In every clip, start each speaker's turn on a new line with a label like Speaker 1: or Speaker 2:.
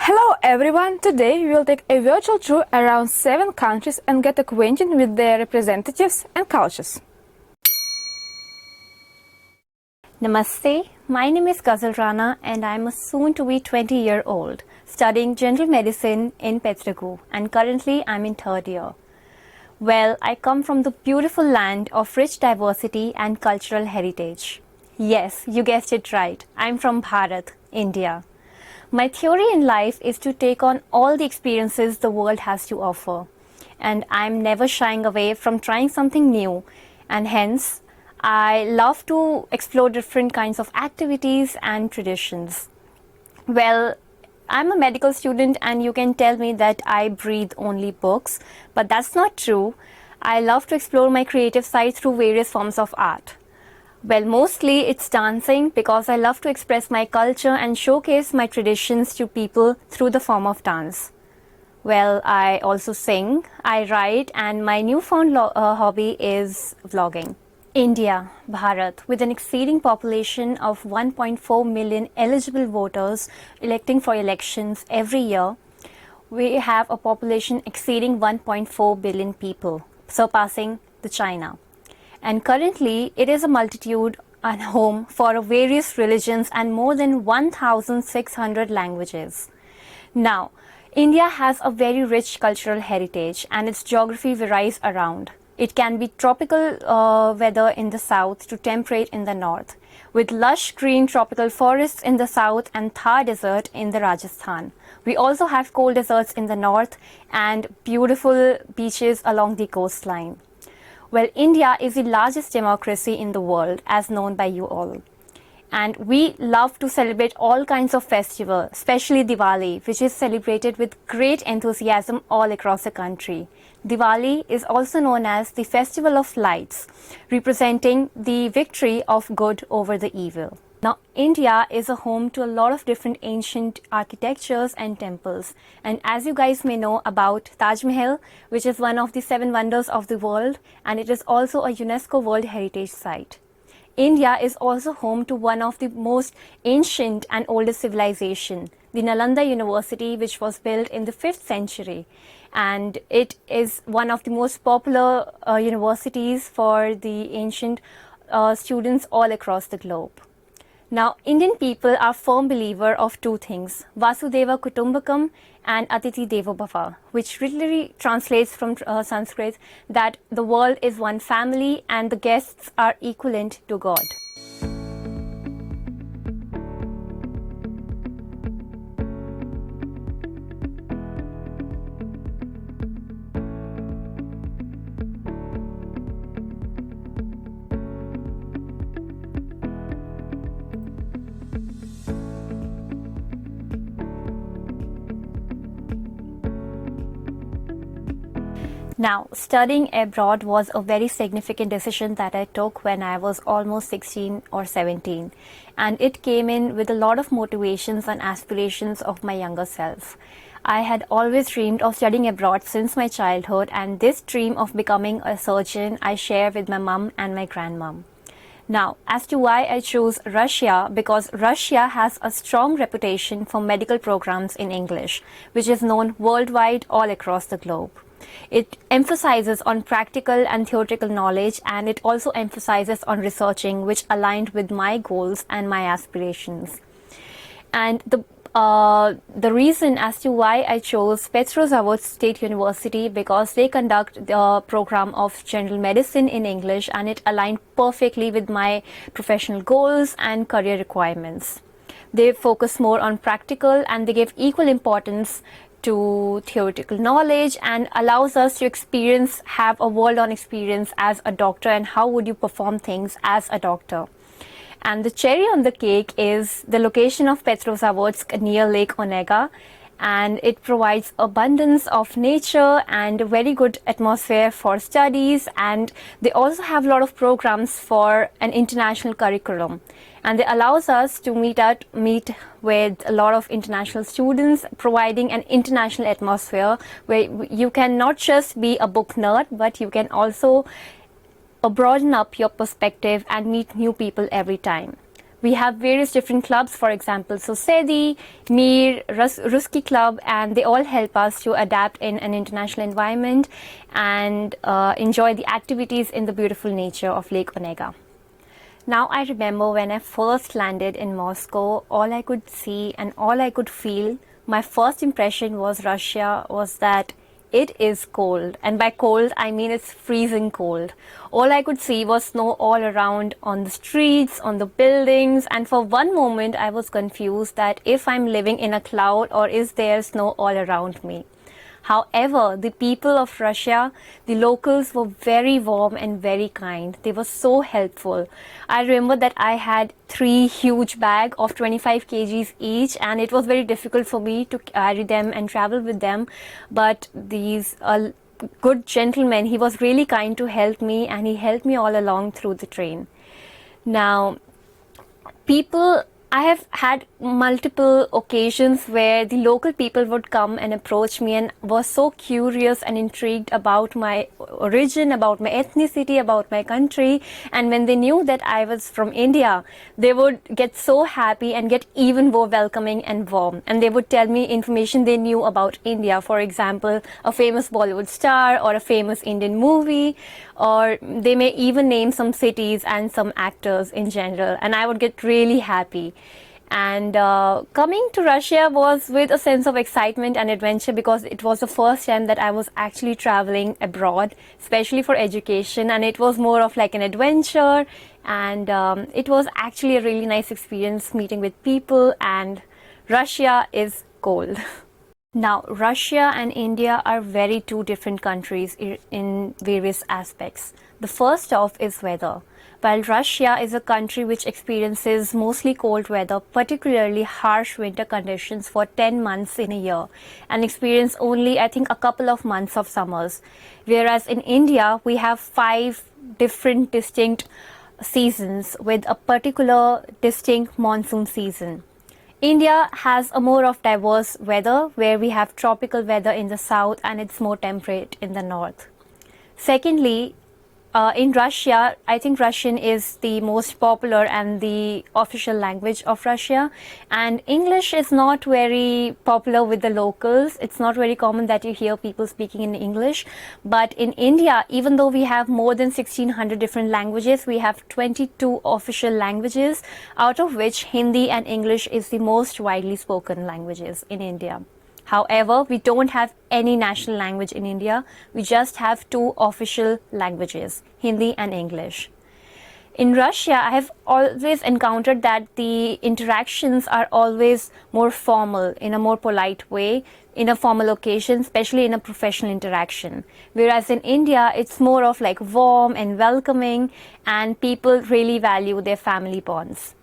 Speaker 1: Hello everyone! Today we will take a virtual tour around 7 countries and get acquainted with their representatives and cultures.
Speaker 2: Namaste, my name is Газал Rana and I am a soon-to-be 20-year-old studying general medicine in ПетрГУ and currently I am in 3rd year. Well, I come from the beautiful land of rich diversity and cultural heritage. Yes, you guessed it right, I am from Bharat, India. My theory in life is to take on all the experiences the world has to offer. And I'm never shying away from trying something new. And hence, I love to explore different kinds of activities and traditions. Well, I'm a medical student and you can tell me that I breathe only books. But that's not true. I love to explore my creative side through various forms of art. Well, mostly it's dancing because I love to express my culture and showcase my traditions to people through the form of dance. Well, I also sing, I write, and my newfound hobby is vlogging. India, Bharat, with an exceeding population of 1.4 million eligible voters electing for elections every year, we have a population exceeding 1.4 billion people, surpassing the China. And currently, it is a multitude and home for various religions and more than 1,600 languages. Now, India has a very rich cultural heritage and its geography varies around. It can be tropical weather in the south to temperate in the north, with lush green tropical forests in the south and Thar desert in the Rajasthan. We also have cold deserts in the north and beautiful beaches along the coastline. Well, India is the largest democracy in the world, as known by you all. And we love to celebrate all kinds of festivals, especially Diwali, which is celebrated with great enthusiasm all across the country. Diwali is also known as the Festival of Lights, representing the victory of good over the evil. Now, India is a home to a lot of different ancient architectures and temples. And as you guys may know about Taj Mahal, which is one of the 7 wonders of the world, and it is also a UNESCO World Heritage Site. India is also home to one of the most ancient and oldest civilization, the Nalanda University, which was built in the 5th century. And it is one of the most popular universities for the ancient students all across the globe. Now, Indian people are firm believer of 2 things, Vasudeva Kutumbakam and Atithi Devo Bhava, which literally translates from Sanskrit that the world is one family and the guests are equivalent to God. Now, studying abroad was a very significant decision that I took when I was almost 16 or 17. And it came in with a lot of motivations and aspirations of my younger self. I had always dreamed of studying abroad since my childhood, and this dream of becoming a surgeon I share with my mum and my grandmom. Now, as to why I chose Russia, because Russia has a strong reputation for medical programs in English, which is known worldwide all across the globe. It emphasizes on practical and theoretical knowledge, and it also emphasizes on researching, which aligned with my goals and my aspirations. And the reason as to why I chose Petrogruad State University, because they conduct the program of general medicine in English, and it aligned perfectly with my professional goals and career requirements. They focus more on practical and they give equal importance to theoretical knowledge and allows us to have a world-on experience as a doctor and how would you perform things as a doctor. And the cherry on the cake is the location of Petrogruad near Lake Onega, and it provides abundance of nature and a very good atmosphere for studies, and they also have a lot of programs for an international curriculum. And it allows us to meet with a lot of international students, providing an international atmosphere where you can not just be a book nerd, but you can also broaden up your perspective and meet new people every time. We have various different clubs, for example, so SEDI, Mir, Ruski Club, and they all help us to adapt in an international environment and enjoy the activities in the beautiful nature of Lake Onega. Now I remember when I first landed in Moscow, all I could see and all I could feel, my first impression was Russia was that it is cold, and by cold I mean it's freezing cold. All I could see was snow all around on the streets, on the buildings, and for one moment I was confused that if I'm living in a cloud or is there snow all around me. However, the people of Russia, the locals, were very warm and very kind. They were so helpful. I remember that I had 3 huge bags of 25 kgs each, and it was very difficult for me to carry them and travel with them. But these good gentleman, he was really kind to help me, and he helped me all along through the train. Now, I have had multiple occasions where the local people would come and approach me and were so curious and intrigued about my origin, about my ethnicity, about my country. And when they knew that I was from India, they would get so happy and get even more welcoming and warm. And they would tell me information they knew about India. For example, a famous Bollywood star or a famous Indian movie, or they may even name some cities and some actors in general. And I would get really happy. And coming to Russia was with a sense of excitement and adventure, because it was the first time that I was actually traveling abroad, especially for education, and it was more of like an adventure, and it was actually a really nice experience meeting with people. And Russia is cold. Now, Russia and India are very two different countries in various aspects. The first off is weather. While Russia is a country which experiences mostly cold weather, particularly harsh winter conditions for 10 months in a year, and experience only, I think, a couple of months of summers. Whereas in India, we have 5 different distinct seasons with a particular distinct monsoon season. India has a more of diverse weather, where we have tropical weather in the south and it's more temperate in the north. Secondly, in Russia, I think Russian is the most popular and the official language of Russia, and English is not very popular with the locals. It's not very common that you hear people speaking in English. But in India, even though we have more than 1600 different languages, we have 22 official languages, out of which Hindi and English is the most widely spoken languages in India. However, we don't have any national language in India. We just have 2 official languages, Hindi and English. In Russia, I have always encountered that the interactions are always more formal, in a more polite way, in a formal occasion, especially in a professional interaction. Whereas in India, it's more of like warm and welcoming, and people really value their family bonds.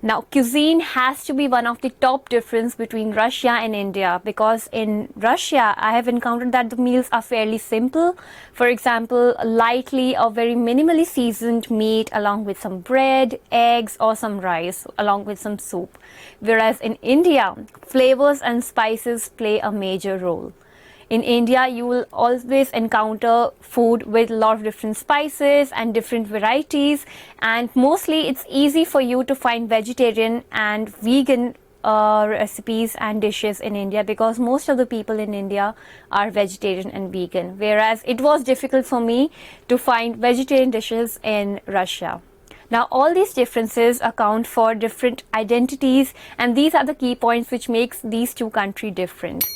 Speaker 2: Now, cuisine has to be one of the top difference between Russia and India, because in Russia, I have encountered that the meals are fairly simple. For example, lightly or very minimally seasoned meat along with some bread, eggs, or some rice along with some soup. Whereas in India, flavors and spices play a major role. In India, you will always encounter food with a lot of different spices and different varieties, and mostly it's easy for you to find vegetarian and vegan recipes and dishes in India, because most of the people in India are vegetarian and vegan, whereas it was difficult for me to find vegetarian dishes in Russia. Now, all these differences account for different identities, and these are the key points which makes these two countries different.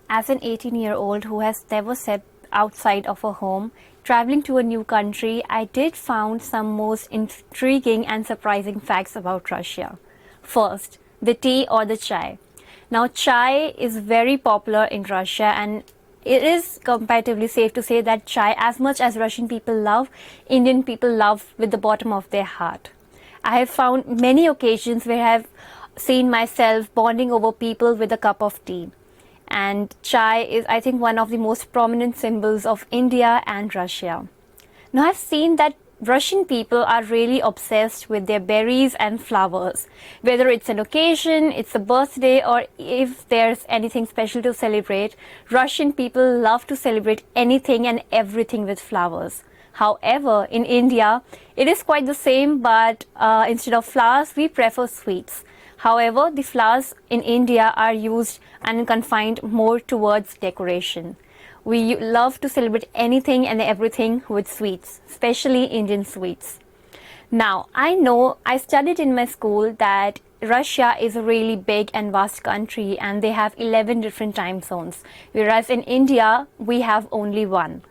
Speaker 2: As an 18-year-old who has never stepped outside of her home, traveling to a new country, I did find some most intriguing and surprising facts about Russia. First, the tea or the chai. Now, chai is very popular in Russia, and it is comparatively safe to say that chai, as much as Russian people love, Indian people love with the bottom of their heart. I have found many occasions where I have seen myself bonding over people with a cup of tea. and chai is, I think, one of the most prominent symbols of India and Russia. Now, I've seen that Russian people are really obsessed with their berries and flowers. Whether it's an occasion, it's a birthday, or if there's anything special to celebrate, Russian people love to celebrate anything and everything with flowers. However, in India, it is quite the same, but instead of flowers, we prefer sweets. However, the flowers in India are used and confined more towards decoration. We love to celebrate anything and everything with sweets, especially Indian sweets. Now, I know I studied in my school that Russia is a really big and vast country and they have 11 different time zones, whereas in India, we have only one.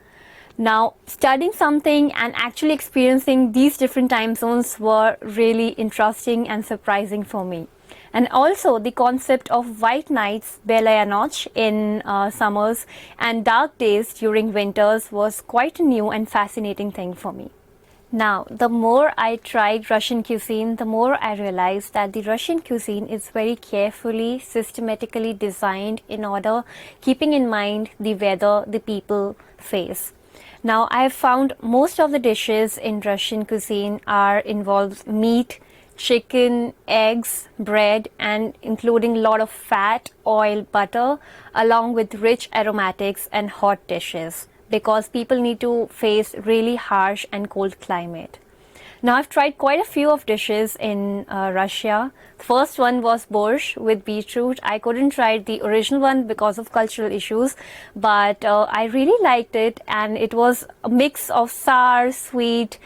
Speaker 2: Now, studying something and actually experiencing these different time zones were really interesting and surprising for me. And also the concept of white nights, Belaya Noche, in summers and dark days during winters was quite a new and fascinating thing for me. Now, the more I tried Russian cuisine, the more I realized that the Russian cuisine is very carefully, systematically designed in order keeping in mind the weather the people face. Now, I have found most of the dishes in Russian cuisine involves meat, chicken, eggs, bread, and including a lot of fat, oil, butter, along with rich aromatics and hot dishes, because people need to face really harsh and cold climate. Now, I've tried quite a few of dishes in Russia. The first one was borscht with beetroot. I couldn't try the original one because of cultural issues, but I really liked it, and it was a mix of sour, sweet,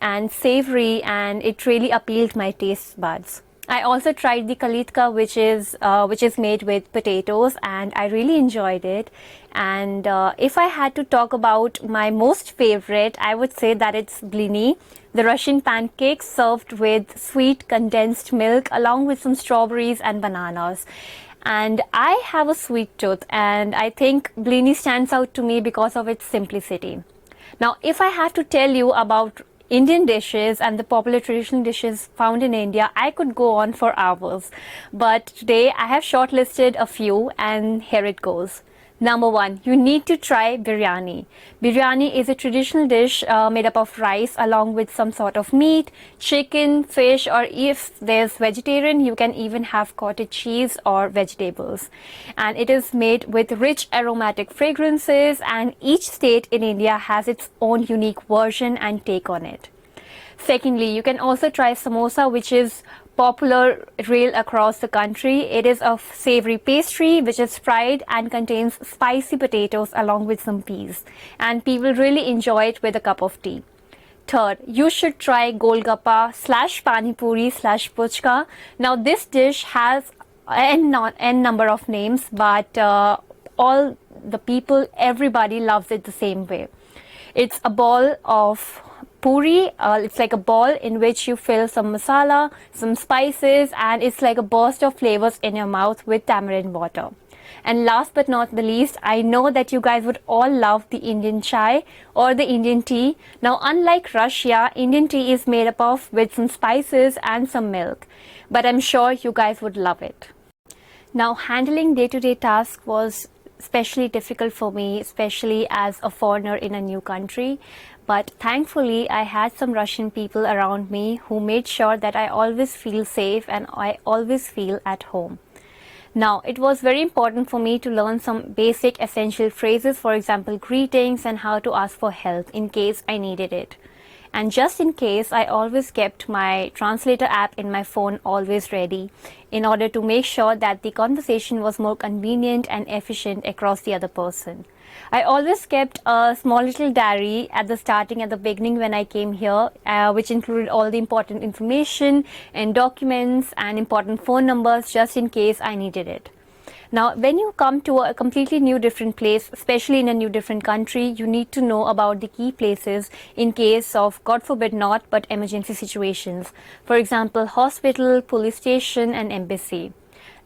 Speaker 2: and savory, and it really appealed my taste buds. I also tried the kalitka, which is made with potatoes, and I really enjoyed it. And if I had to talk about my most favorite, I would say that it's blini, the Russian pancakes served with sweet condensed milk along with some strawberries and bananas. And I have a sweet tooth, and I think blini stands out to me because of its simplicity. Now, if I have to tell you about Indian dishes and the popular traditional dishes found in India, I could go on for hours. But today I have shortlisted a few, and here it goes. Number one, you need to try biryani. Biryani is a traditional dish made up of rice along with some sort of meat, chicken, fish, or if there's vegetarian, you can even have cottage cheese or vegetables. And it is made with rich aromatic fragrances, and each state in India has its own unique version and take on it. Secondly, you can also try samosa, which is popular real across the country. It is a savory pastry which is fried and contains spicy potatoes along with some peas, and people really enjoy it with a cup of tea. Third, you should try golgappa / pani puri / puchka. Now, this dish has n number of names, but all the people, everybody loves it the same way. It's a ball of puri. It's like a ball in which you fill some masala, some spices, and it's like a burst of flavors in your mouth with tamarind water. And last but not the least, I know that you guys would all love the Indian chai or the Indian tea. Now, unlike Russia, Indian tea is made up of with some spices and some milk, but I'm sure you guys would love it. Now, handling day-to-day tasks was especially difficult for me, especially as a foreigner in a new country. But thankfully, I had some Russian people around me who made sure that I always feel safe and I always feel at home. Now, it was very important for me to learn some basic essential phrases, for example, greetings and how to ask for help in case I needed it. And just in case, I always kept my translator app in my phone always ready in order to make sure that the conversation was more convenient and efficient across the other person. I always kept a small little diary at the beginning when I came here, which included all the important information and documents and important phone numbers just in case I needed it. Now, when you come to a completely new different place, especially in a new different country, you need to know about the key places in case of, God forbid not, but emergency situations. For example, hospital, police station, and embassy.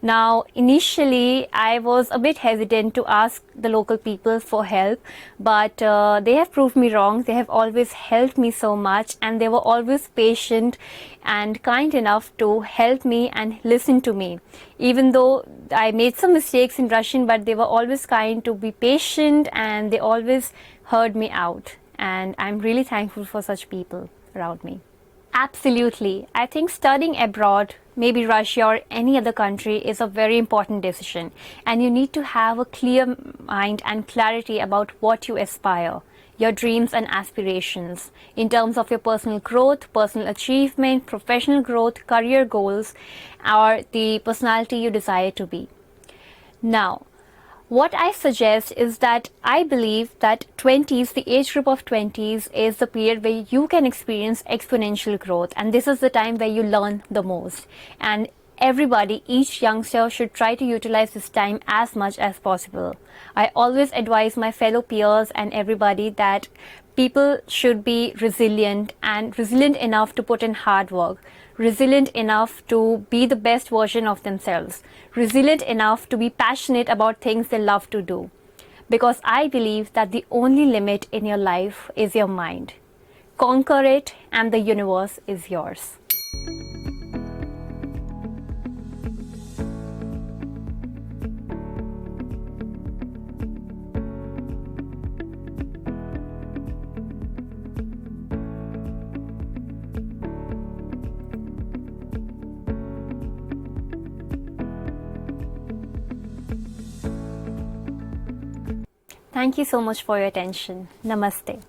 Speaker 2: Now, initially, I was a bit hesitant to ask the local people for help, but they have proved me wrong. They have always helped me so much, and they were always patient and kind enough to help me and listen to me. Even though I made some mistakes in Russian, but they were always kind to be patient, and they always heard me out. And I'm really thankful for such people around me. Absolutely. I think studying abroad, maybe Russia or any other country, is a very important decision. And you need to have a clear mind and clarity about what you aspire, your dreams and aspirations, in terms of your personal growth, personal achievement, professional growth, career goals, or the personality you desire to be. Now, what I suggest is that I believe that 20s, the age group of 20s, is the period where you can experience exponential growth, and this is the time where you learn the most. And everybody, each youngster should try to utilize this time as much as possible. I always advise my fellow peers and everybody that people should be resilient and resilient enough to put in hard work, resilient enough to be the best version of themselves, resilient enough to be passionate about things they love to do. Because I believe that the only limit in your life is your mind. Conquer it and the universe is yours. Thank you so much for your attention. Namaste.